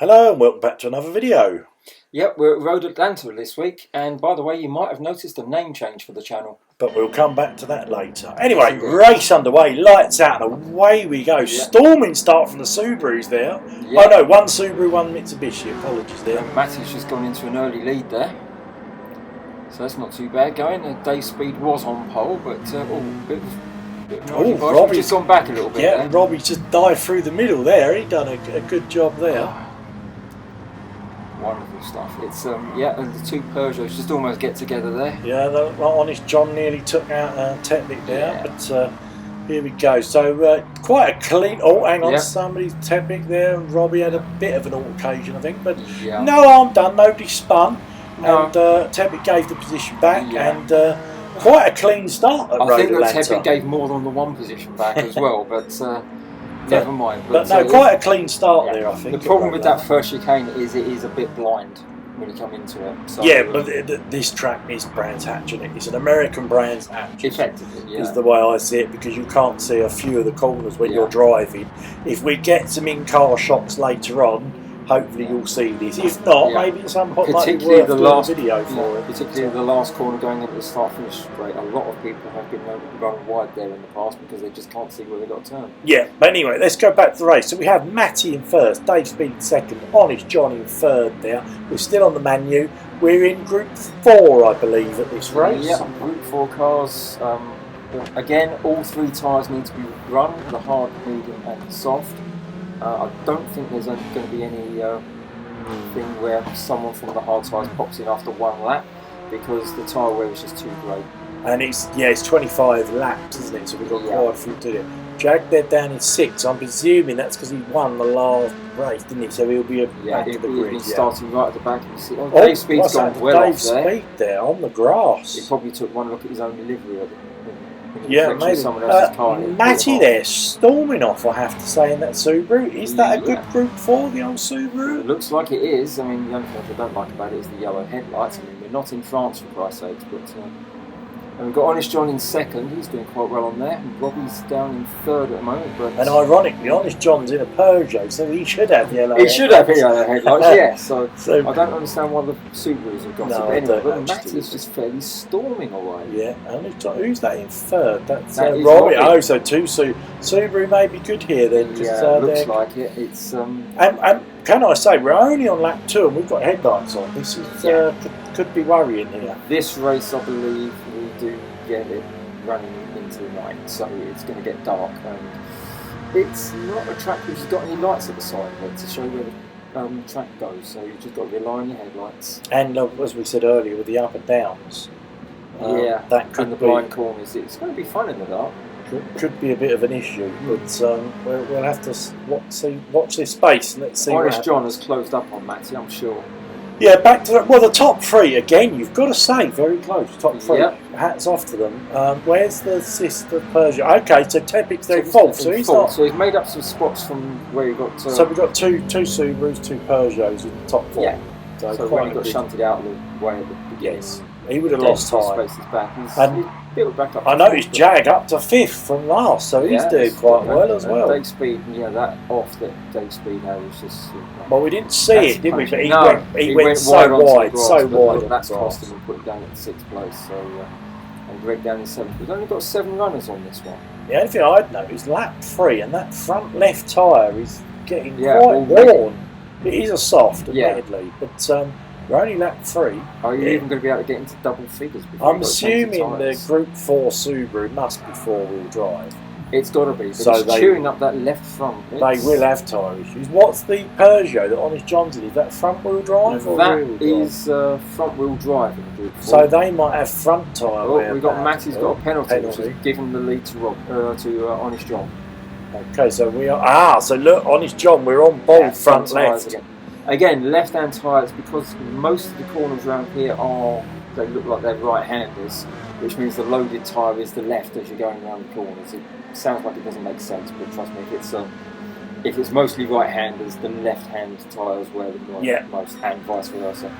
Hello and welcome back to another video. Yep, we're at Road Atlanta this week, and by the way, you might have noticed a name change for the channel. But we'll come back to that later. Anyway, race underway, lights out, and away we go. Yep. Storming start from the Subarus there. Yep. Oh no, one Subaru, one Mitsubishi, apologies there. And Matty's just gone into an early lead there. So that's not too bad going. Dave Speed was on pole, but Robbie's just gone back a little bit. Yeah, there. Robbie's just dived through the middle there. He done a good job there. Wonderful stuff. It's yeah, and the two Peugeots just almost get together there. Yeah, the Honest John nearly took out Tepic there, yeah. But here we go. So quite a clean. Oh, hang on, somebody's Tepic there. Robbie had a bit of an altercation, I think, but no harm done. Nobody spun, and Tepic gave the position back, and quite a clean start at Road Atlanta. I think that Tepic gave more than the one position back as well, but. Never mind. But no, quite a clean start there, I think. The problem with that first chicane is it is a bit blind when you come into it. So yeah, but this track is Brands Hatch, and it's an American Brands Hatch. Effectively, is the way I see it, because you can't see a few of the corners when you're driving. If we get some in-car shots later on, hopefully you'll see this. If not, maybe at some point might be worth doing a video for it. Particularly the last corner going into the start-finish straight. A lot of people have been running wide there in the past because they just can't see where they've got to turn. Yeah, but anyway, let's go back to the race. So we have Matty in first, Dave Speed in second, Honest John in third there. We're still on the Manu. We're in Group 4, I believe, at this race. Yeah, Group 4 cars. Again, all three tyres need to be run, the hard, medium and the soft. I don't think there's going to be any thing where someone from the hard tyres pops in after one lap, because the tyre wear is just too great. And it's 25 laps, isn't it? So we've got quite a few to do. Jag they're down in 6. I'm presuming that's because he won the last race, didn't he? So he'll be back to the grid. Starting right at the back. You see, Dave Speed's gone well off there. Dave Speed there on the grass. He probably took one look at his own livery at maybe. Someone else's car. Matty there, storming off, I have to say, in that Subaru. Is that a good Group 4, the old Subaru? It looks like it is. I mean, the only thing I don't like about it is the yellow headlights. I mean, we're not in France, for Christ's sake, but... and we've got Honest John in second. He's doing quite well on there. And Robbie's down in third at the moment. But and ironically, Honest John's in a Peugeot, so he should have yellow headlights. He should have yellow headlights, yes. So I don't understand why the Subarus have got it. But anyway, but Matty's just fairly storming away. Yeah, Honest John. Who's that in third? That's Robbie. Oh, so two Subaru may be good here then. Yeah, looks like it. It's and can I say, we're only on lap 2 and we've got headlights on. This is could be worrying here. This race, I believe, we do get it running into the night, so it's going to get dark. And it's not a track which has got any lights at the side of it to show where the track goes, so you've just got to rely on your headlights. And as we said earlier, with the up and downs, that could and the blind corners, it's going to be fun in the dark. Could be a bit of an issue, but we'll have to watch this space and let's see. Honest John has closed up on Matty, I'm sure. Yeah, back to the top 3 again. You've got to say very close. Top 3. Yep. Hats off to them. Where's the sister Peugeot? Okay, so Tepic's there fourth. So he's made up some spots from where he got. So we've got two Subarus, 2 Peugeots in the top 4. Yeah. So when he got shunted out of the way at the beginning. Yes. He would have lost time. Spaces back. And back up. I noticed Jag up to 5th from last, so he's doing quite well as well. Dave Speed, that off that Dave Speed had was just. Well, we didn't see it, did we? But he went so wide, That's cost him and put it down in 6th place. So and Greg down in 7th. We've only got 7 runners on this one. The only thing I'd know is lap 3, and that front left tyre is getting quite worn. It is a soft, admittedly, but. We're only lap 3. Are you even going to be able to get into double figures? I'm assuming the Group 4 Subaru must be 4-wheel drive. It's got to be. So it's chewing up that left front. They will have tyre issues. What's the Peugeot that Honest John's in? Is that front-wheel drive or rear-wheel drive? That is front-wheel drive in the Group 4. So they might have front tyre wear. We've got Matty's got a penalty, which has given the lead to Honest John. Okay, so we are... so look, Honest John, we're on bold front left. Again, left-hand tyres, because most of the corners around here they look like they're right-handers, which means the loaded tyre is the left as you're going around the corners. It sounds like it doesn't make sense, but trust me, if it's mostly right-handers, the left-hand tyres wear the most, and vice versa.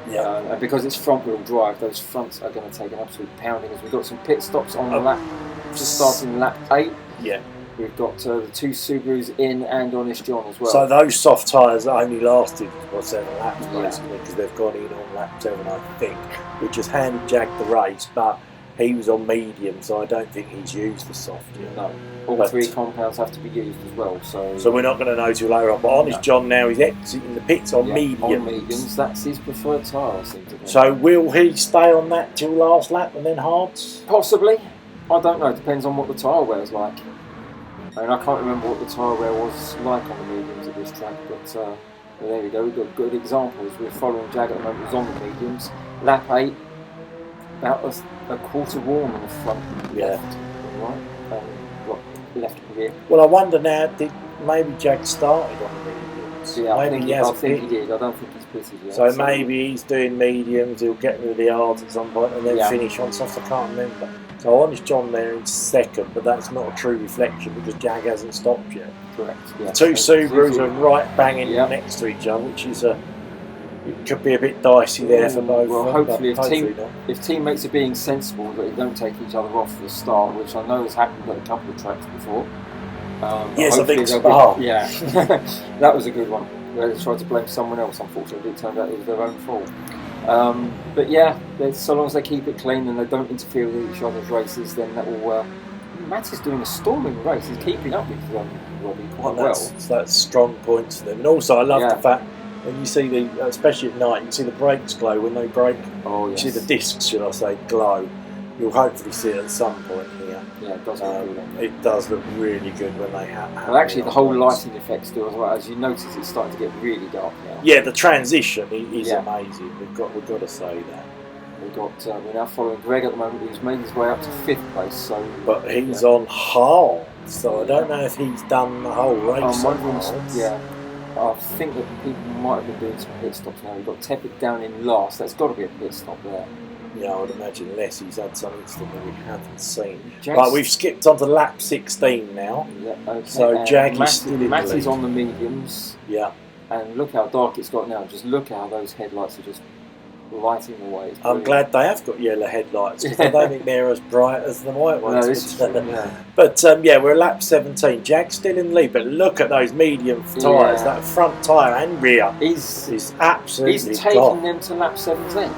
Yeah. And because it's front-wheel drive, those fronts are going to take an absolute pounding. As we've got some pit stops on the lap, just starting lap 8. Yeah. We've got the 2 Subarus in and Honest John as well. So those soft tyres only lasted, 7 laps basically, because they've gone in on lap 7, I think, which has handed Jag the race, but he was on medium, so I don't think he's used the soft yet. No, all 3 compounds have to be used as well. So we're not going to know till later on. But Honest John now, he's exiting the pits on mediums. On mediums, that's his preferred tyre, I think. So will he stay on that till last lap and then hards? Possibly. I don't know. It depends on what the tyre wear's like. I mean, I can't remember what the tyre wear was like on the mediums of this track, but there we go. We've got good examples. We're following Jag at the moment, who's on the mediums. Lap 8, about a quarter warm in the front, left, right, left and rear. Well, I wonder now, did maybe Jag started on the mediums? Yeah, I think he did. I don't think he's pitted yet. So maybe he's doing mediums, he'll get rid of the hards at some point and then finish on soft. I can't remember. So Honest John there in second, but that's not a true reflection because Jag hasn't stopped yet. Correct. Yeah. The 2 Subarus are right banging next to each other, which is it could be a bit dicey there for both. Well, hopefully if teammates are being sensible, that they don't take each other off for the start, which I know has happened at a couple of tracks before. Yes, I think Spa. Yeah, that was a good one. Where they tried to blame someone else. Unfortunately, it turned out it was their own fault. But yeah, so long as they keep it clean and they don't interfere with each other's races, then that will. Matt is doing a storming race. He's keeping up with Robbie quite well. That's strong points for them. And also, I love the fact when you see especially at night, you see the brakes glow when they brake. Oh yes. You see the discs, should I say, glow. You'll hopefully see it at some point here. Yeah, it does look good. It does look really good when they have. Well, actually, the whole lighting effects do as well. As you notice, it's starting to get really dark now. Yeah, the transition is amazing. We've got to say that. We're now following Greg at the moment, who's made his way up to 5th place. So, but he's on hard, so I don't know if he's done the whole race. I think that people might have been doing some pit stops now. We've got Tepic down in last. There's got to be a pit stop there. Yeah, I would imagine, unless he's had some incident that we haven't seen. Right, we've skipped on to lap 16 now. Yeah, okay. So Jag is still in the lead. Matty's on the mediums. Yeah. And look how dark it's got now. Just look how those headlights are just lighting away. I'm glad they have got yellow headlights because I don't think they're as bright as the white ones. No, this is true, yeah. But we're at lap 17. Jag's still in the lead, but look at those medium tyres. Yeah. That front tyre and rear is absolutely He's taking them to lap 17.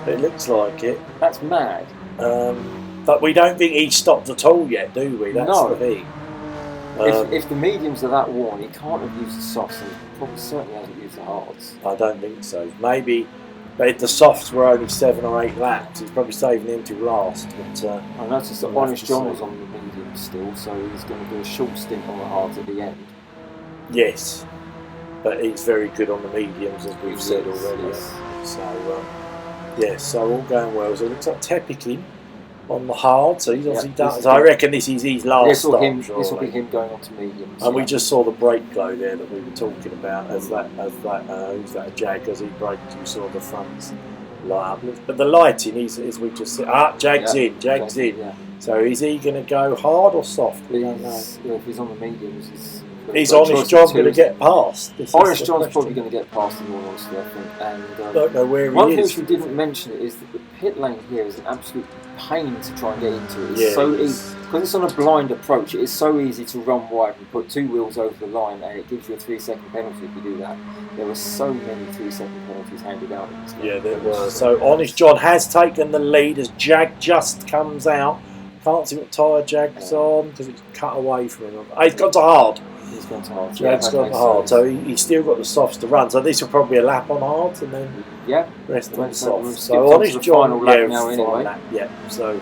It looks like it. That's mad. But we don't think he's stopped at all yet, do we? That's the thing. If the mediums are that worn, he can't have used the softs, and he probably certainly hasn't used the hards. I don't think so. Maybe. But if the softs were only 7 or 8 laps, he's probably saving them till last. But I noticed that Honest John was on the medium still, so he's going to do a short stint on the hards at the end. Yes, but he's very good on the mediums, as we've said already. Yes. So, so all going well. So it looks like Tepic in on the hard, so he's obviously done. So I reckon this is his last stop. This will be him going on to mediums. And we just saw the brake glow there that we were talking about as who's that Jag, as he braked, you saw the fronts light up. But the lighting is, as we just said, Jag's in. Yeah. So is he going to go hard or soft? We don't know. Yeah, if he's on the mediums, Is Honest John going to get past? Honest John's probably going to get past in all honesty, I think. And don't know where he is. One thing we didn't mention is that the pit lane here is an absolute pain to try and get into. It's so easy because it's on a blind approach. It is so easy to run wide and put 2 wheels over the line, and it gives you a 3-second penalty if you do that. There were so many 3-second penalties handed out in this game. Yeah, there were. So Honest John has taken the lead as Jag just comes out. Can't see what tyre Jag's on because it's cut away from him. He's gone to hard. He's gone to hard. Jag's gone to hard, so he's still got the softs to run. So this will probably be a lap on hard and then rest on soft. So Honest John, now anyway. So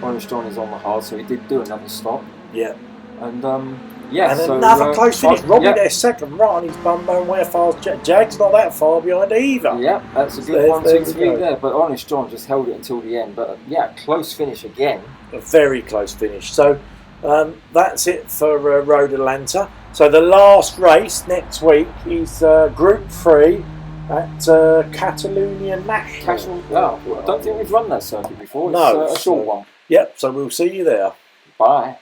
Honest John is on the hard, so he did do another stop. Yeah. And and another close finish. Robbie there second, right on his bum, and where far Jag's not that far behind either. Yeah, that's a good 1, 2, 3 there. But Honest John just held it until the end. But close finish again. A very close finish. So that's it for Road Atlanta. So the last race next week is Group 3 at Catalonia National. I don't think we've run that circuit before. It's no, a short one. Yep, so we'll see you there. Bye.